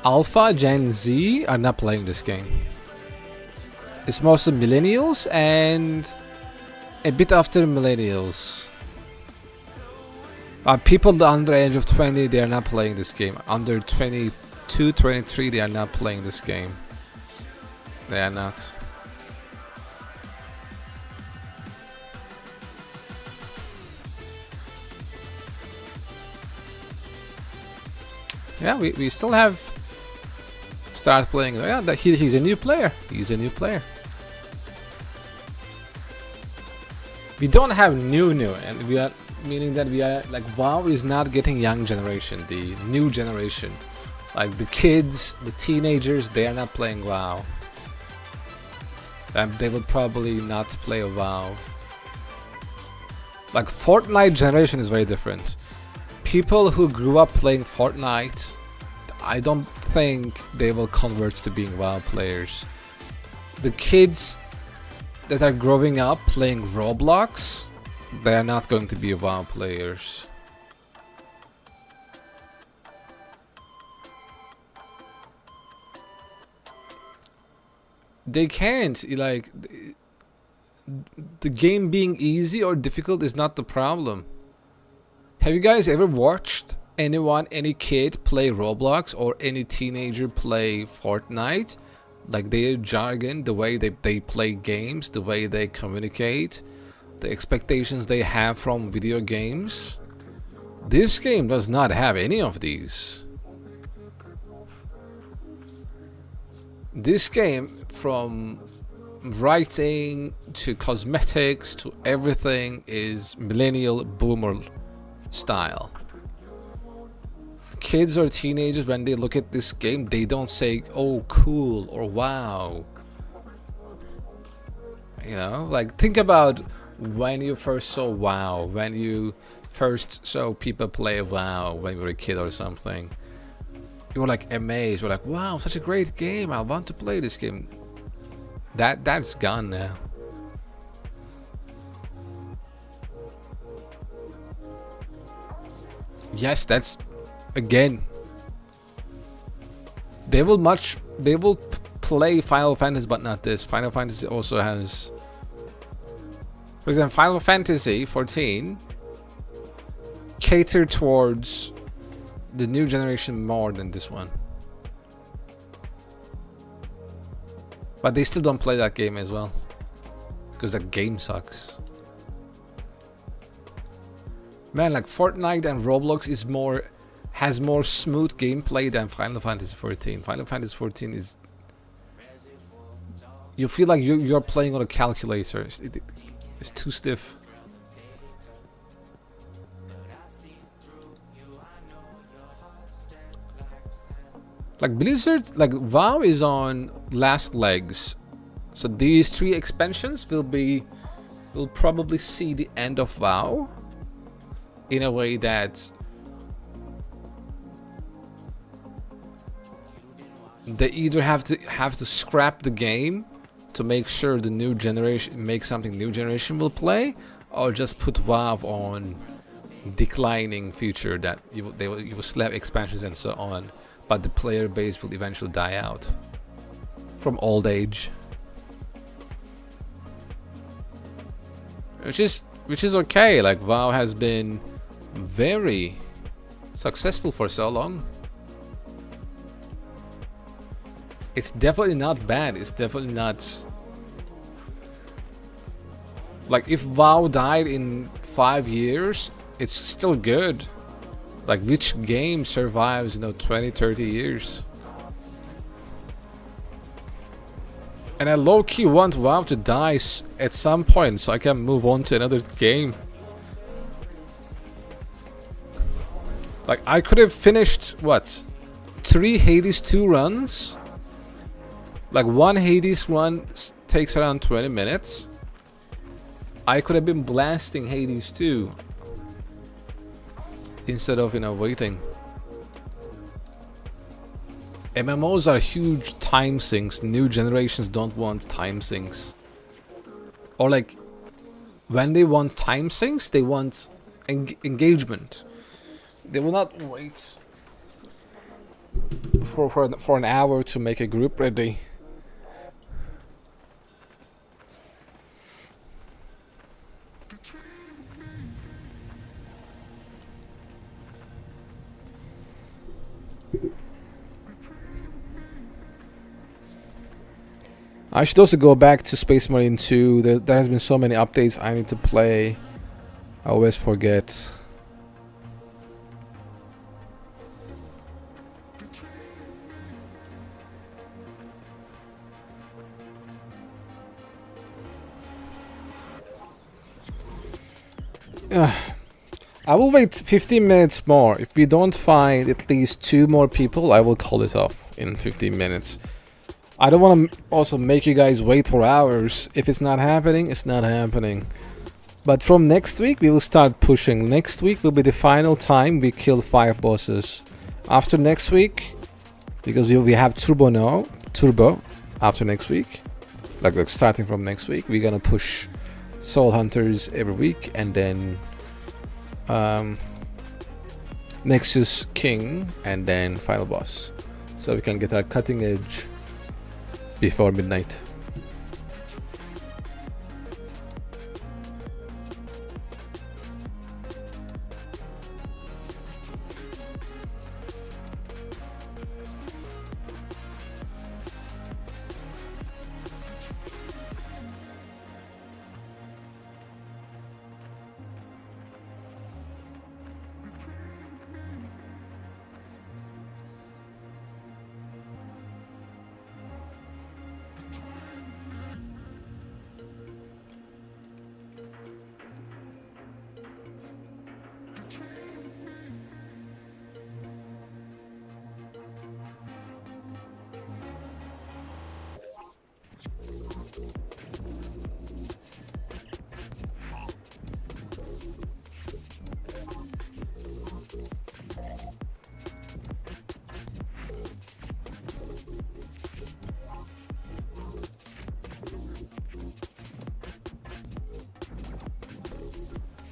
Alpha, Gen Z are not playing this game. It's mostly millennials and a bit after millennials. People under the age of 20, they are not playing this game. Under 22, 23, they are not playing this game. They are not. Yeah, we still have start playing. Yeah, he's a new player. He's a new player. We don't have new, and we are meaning that we are like WoW is not getting young generation, the new generation, like the kids, the teenagers. They are not playing WoW. They would probably not play a WoW. Like Fortnite generation is very different. People who grew up playing Fortnite, I don't think they will convert to being WoW players. The kids that are growing up playing Roblox, they are not going to be WoW players. They can't, like, the game being easy or difficult is not the problem. Have you guys ever watched any kid play Roblox or any teenager play Fortnite? Like their jargon, the way they play games, the way they communicate, the expectations they have from video games. This game does not have any of these. This game, from writing to cosmetics to everything, is millennial boomer style. Kids or teenagers, when they look at this game, they don't say, oh cool or wow. You know, like think about when you first saw WoW, when you first saw people play WoW when you were a kid or something. You were like amazed, you were like, wow, such a great game, I want to play this game. That's gone now. Yes, that's, again, they will play Final Fantasy, but not this. Final Fantasy also has, for example, Final Fantasy 14 cater towards the new generation more than this one. But they still don't play that game as well, because that game sucks. Man, like Fortnite and Roblox has more smooth gameplay than Final Fantasy 14. Final Fantasy 14 is, you feel like you're playing on a calculator. It's too stiff. Like Blizzard, like WoW is on last legs, so these 3 expansions will probably see the end of WoW in a way that they either have to scrap the game to make sure the new generation make something new generation will play, or just put WoW on declining future that you will still have expansions and so on, but the player base will eventually die out from old age, which is okay. Like WoW has been very successful for so long. It's definitely not bad. It's definitely not like, if WoW died in 5 years, it's still good. Like, which game survives, 20, 30 years? And I low-key want WoW to die at some point so I can move on to another game. Like, I could have finished, what? 3 Hades 2 runs? Like, 1 Hades run takes around 20 minutes. I could have been blasting Hades 2 instead of, waiting. MMOs are huge time sinks. New generations don't want time sinks. Or like, when they want time sinks, they want engagement. They will not wait for an hour to make a group ready. I should also go back to Space Marine 2. There has been so many updates I need to play. I always forget. I will wait 15 minutes more. If we don't find at least 2 more people, I will call it off in 15 minutes. I don't want to also make you guys wait for hours. If it's not happening, it's not happening. But from next week, we will start pushing. Next week will be the final time we kill 5 bosses. After next week, because we have Turbo after next week. Like starting from next week, we're gonna push Soul Hunters every week, and then Nexus King, and then final boss. So we can get our cutting edge before midnight.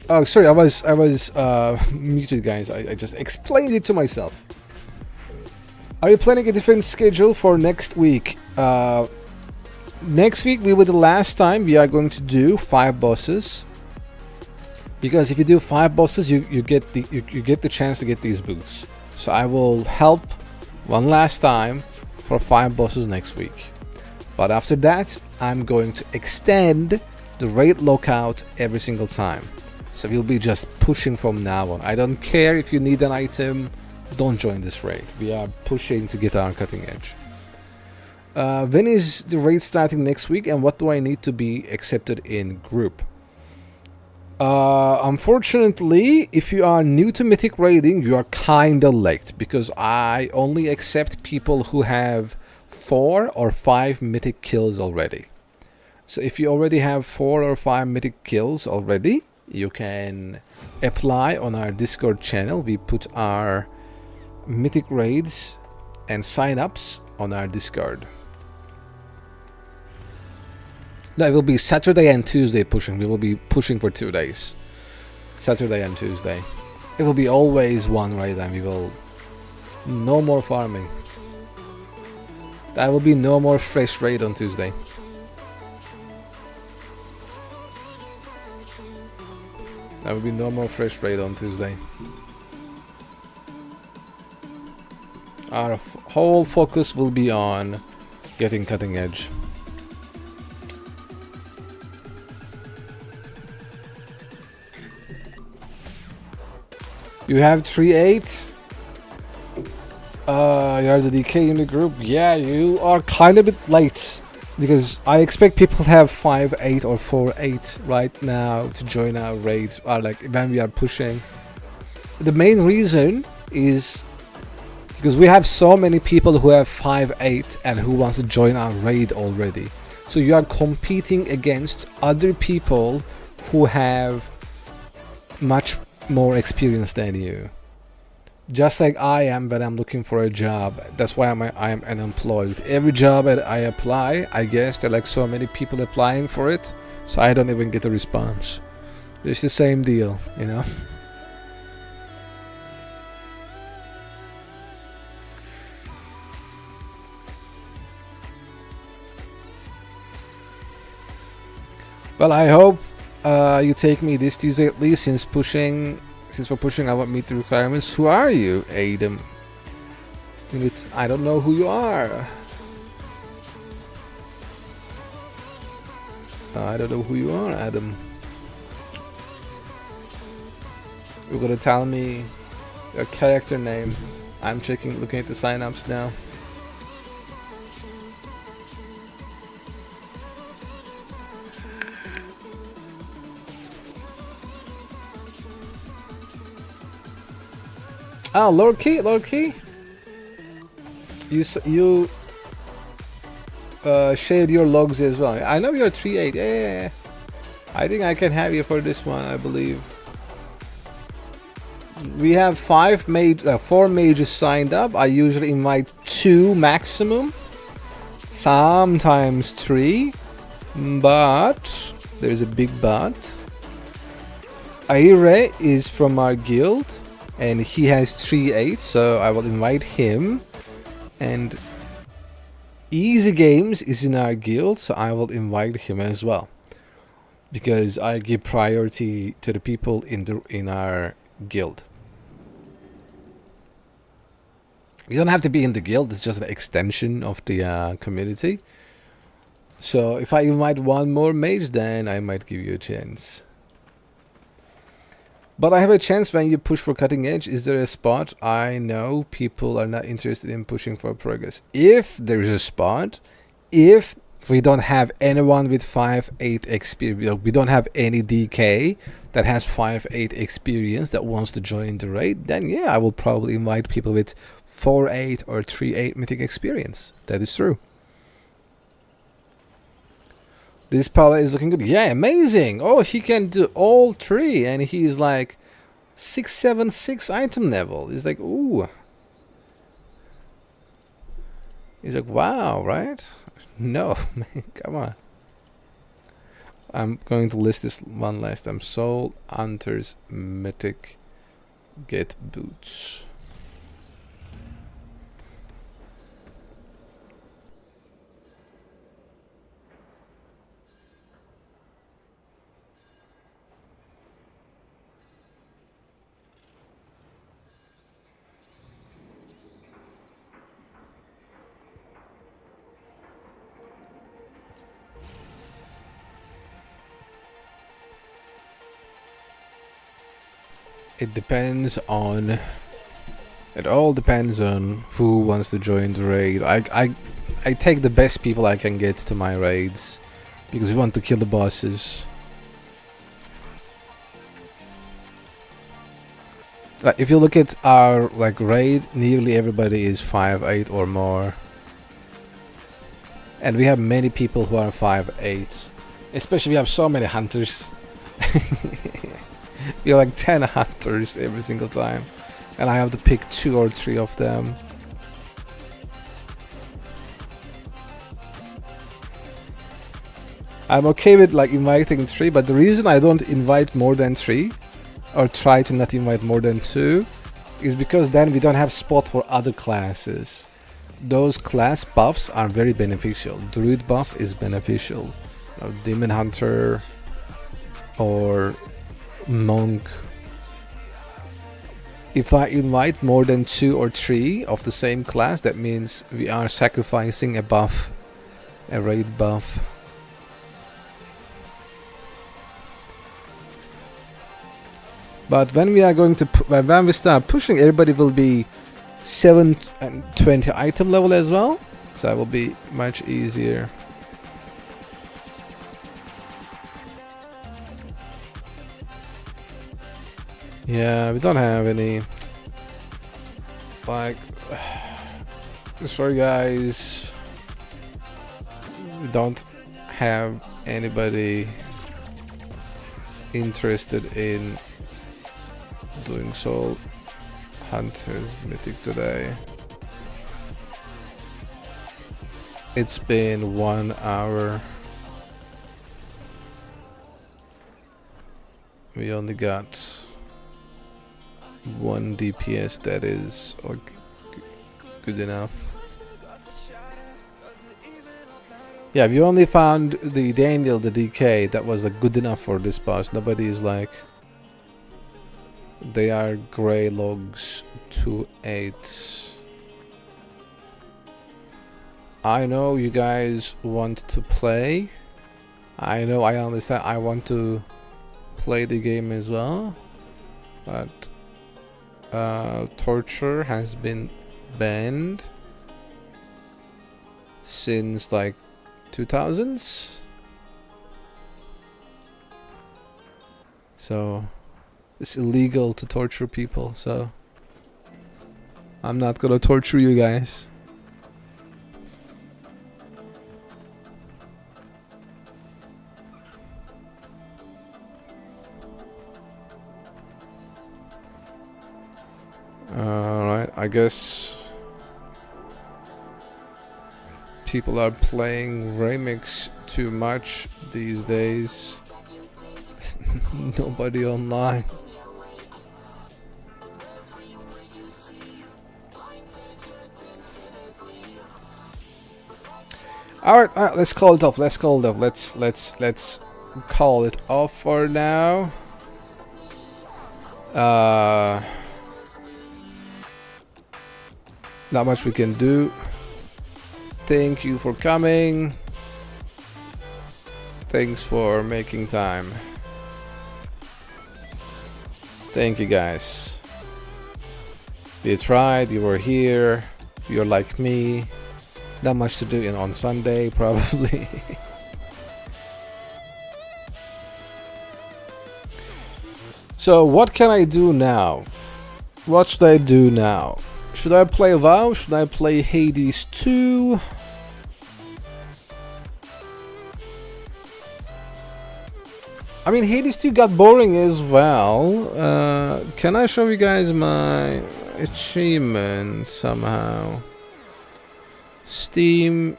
Oh, sorry, I was muted, guys. I just explained it to myself. Are you planning a different schedule for next week? Next week will be the last time we are going to do 5 bosses, Because if you do 5 bosses, you get the chance to get these boots. So I will help one last time for 5 bosses next week. But after that, I'm going to extend the raid lockout every single time. So we'll be just pushing from now on. I don't care if you need an item, don't join this raid. We are pushing to get our cutting edge. When is the raid starting next week, and what do I need to be accepted in group? Unfortunately, if you are new to Mythic raiding, you are kinda late, because I only accept people who have 4 or 5 Mythic kills already. So if you already have 4 or 5 Mythic kills already, you can apply on our Discord channel. We put our Mythic raids and sign-ups on our Discord. No, it will be Saturday and Tuesday pushing. We will be pushing for 2 days. Saturday and Tuesday. It will be always one raid, and we will... No more farming. There will be no more fresh raid on Tuesday. There will be no more fresh raid on Tuesday. Our whole focus will be on getting cutting edge. You have 3-8. You're the DK in the group. Yeah, you are kind of a bit late, because I expect people to have 5-8 or 4-8 right now to join our raids, or like when we are pushing. The main reason is because we have so many people who have 5-8 and who wants to join our raid already. So you are competing against other people who have much more experience than you. Just like I am when I'm looking for a job. That's why I am unemployed. Every job that I apply, I guess there are like so many people applying for it, so I don't even get a response. It's the same deal, you know. Well, I hope you take me this Tuesday at least, since we're pushing our meet the requirements. Who are you, Addon? I don't know who you are. I don't know who you are, Adam. You're gonna tell me your character name. I'm looking at the sign-ups now. Oh, Lord Key. You shared your logs as well. I know you're 3-8. Yeah. I think I can have you for this one, I believe. We have 4 mages signed up. I usually invite 2 maximum, sometimes 3, but there's a big but. Aire is from our guild, and he has 3-8, so I will invite him. And Easy Games is in our guild, so I will invite him as well, because I give priority to the people in our guild. You don't have to be in the guild, it's just an extension of the community. So if I invite one more mage, then I might give you a chance. But I have a chance when you push for cutting edge. Is there a spot? I know people are not interested in pushing for progress. If there's a spot, if we don't have anyone with 5-8 experience, we don't have any DK that has 5-8 experience that wants to join the raid, then yeah, I will probably invite people with 4-8 or 3-8 mythic experience. That is true. This palette is looking good. Yeah, amazing. Oh, he can do all 3, and he's like 676 item level. He's like, ooh. He's like, wow, right? No, man, come on. I'm going to list this one last time. Soul Hunters Mythic Get Boots. It depends on. It all depends on who wants to join the raid. I take the best people I can get to my raids because we want to kill the bosses. Like if you look at our like raid, nearly everybody is 5'8" or more, and we have many people who are 5'8". Especially we have so many hunters. We have like 10 hunters every single time, and I have to pick 2 or 3 of them. I'm okay with like inviting 3, but the reason I don't invite more than 3 or try to not invite more than 2 is because then we don't have spot for other classes. Those class buffs are very beneficial. Druid buff is beneficial. Demon Hunter or Monk. If I invite more than 2 or 3 of the same class, that means we are sacrificing a buff, a raid buff. But when we are going to, when we start pushing, everybody will be 720 item level as well, so it will be much easier. Yeah, we don't have any. Like, sorry guys, we don't have anybody interested in doing so. Hunters Mythic Today. It's been 1 hour. We only got 1 DPS, that is good enough. Yeah, we only found the Daniel, the DK, that was good enough for this boss. Nobody is like... They are grey logs 2-8. I know you guys want to play. I know, I understand. I want to play the game as well. But torture has been banned since like 2000s. So it's illegal to torture people, so I'm not gonna torture you guys. Alright, I guess people are playing Remix too much these days. Nobody online. Alright, let's call it off. Let's call it off. Let's call it off for now. Not much we can do. Thank you for coming. Thanks for making time. Thank you guys. You tried, you were here, you're like me. Not much to do on Sunday, probably. So what can I do now? What should I do now? Should I play WoW? Should I play Hades 2? I mean, Hades 2 got boring as well. Can I show you guys my achievement somehow? Steam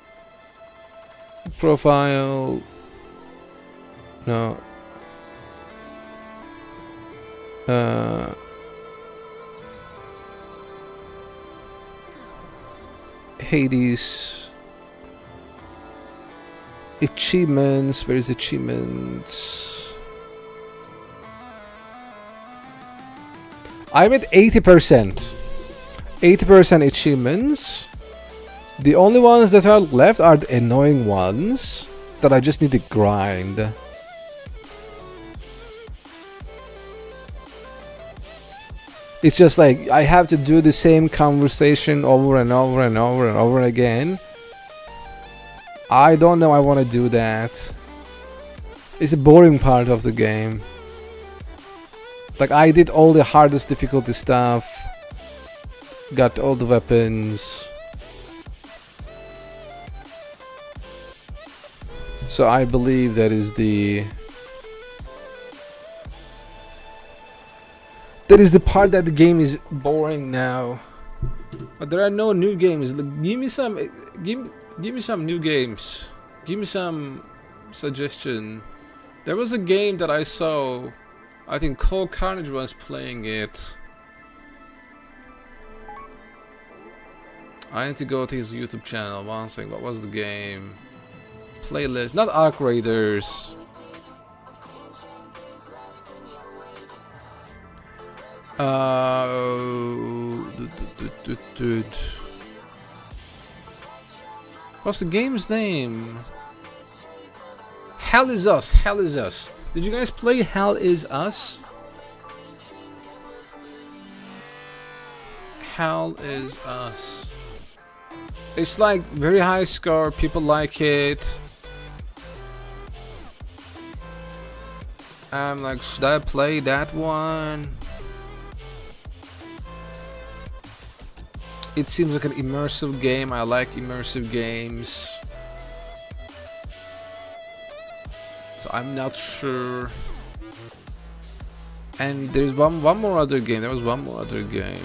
profile. No. Hades achievements. Where is achievements? I'm at 80%. 80% achievements. The only ones that are left are the annoying ones that I just need to grind. It's just like I have to do the same conversation over and over and over and over again. I don't know I want to do that. It's the boring part of the game. Like, I did all the hardest difficulty stuff. Got all the weapons. So I believe that is the part that the game is boring now. But there are no new games. Like, give me some new games. Give me some suggestion. There was a game that I saw. I think Cole Carnage was playing it. I need to go to his YouTube channel. One second. What was the game? Playlist. Not Arc Raiders. What's the game's name? Hell is Us. Hell is Us. Did you guys play Hell is Us? Hell is Us. It's like very high score. People like it. I'm like, should I play that one? It seems like an immersive game. I like immersive games. So I'm not sure. And there's one more other game. There was one more other game.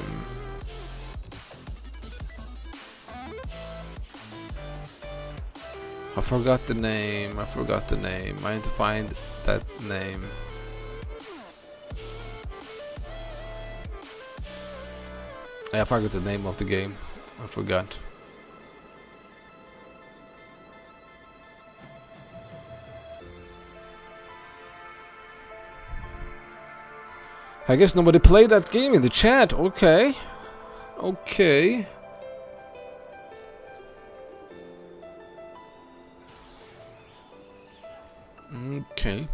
I forgot the name. I need to find that name. I forgot the name of the game. I forgot. I guess nobody played that game in the chat. Okay. Okay. Okay.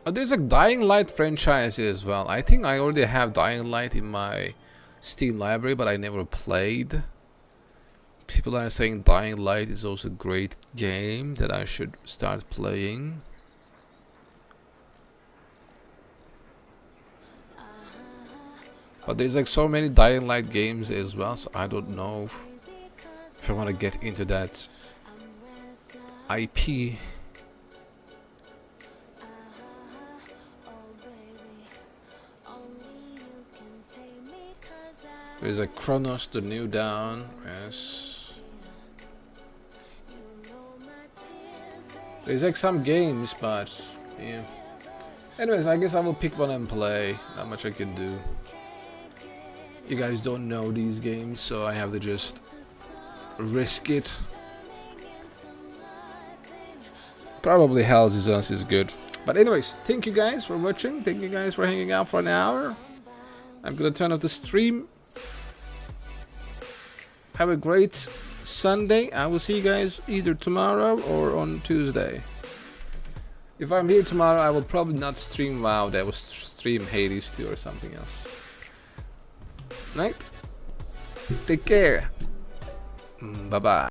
There's a Dying Light franchise as well. I think I already have Dying Light in my Steam library, but I never played. People are saying Dying Light is also a great game that I should start playing. But there's like so many Dying Light games as well, so I don't know if I want to get into that IP. There's a Chronos, the New Dawn, yes. There's like some games, but yeah. Anyways, I guess I will pick one and play. Not much I can do. You guys don't know these games, so I have to just risk it. Probably Hell is Us is good. But anyways, thank you guys for watching. Thank you guys for hanging out for an hour. I'm gonna turn off the stream. Have a great Sunday. I will see you guys either tomorrow or on Tuesday. If I'm here tomorrow, I will probably not stream WoW. I will stream Hades 2 or something else. Right? Take care. Bye bye.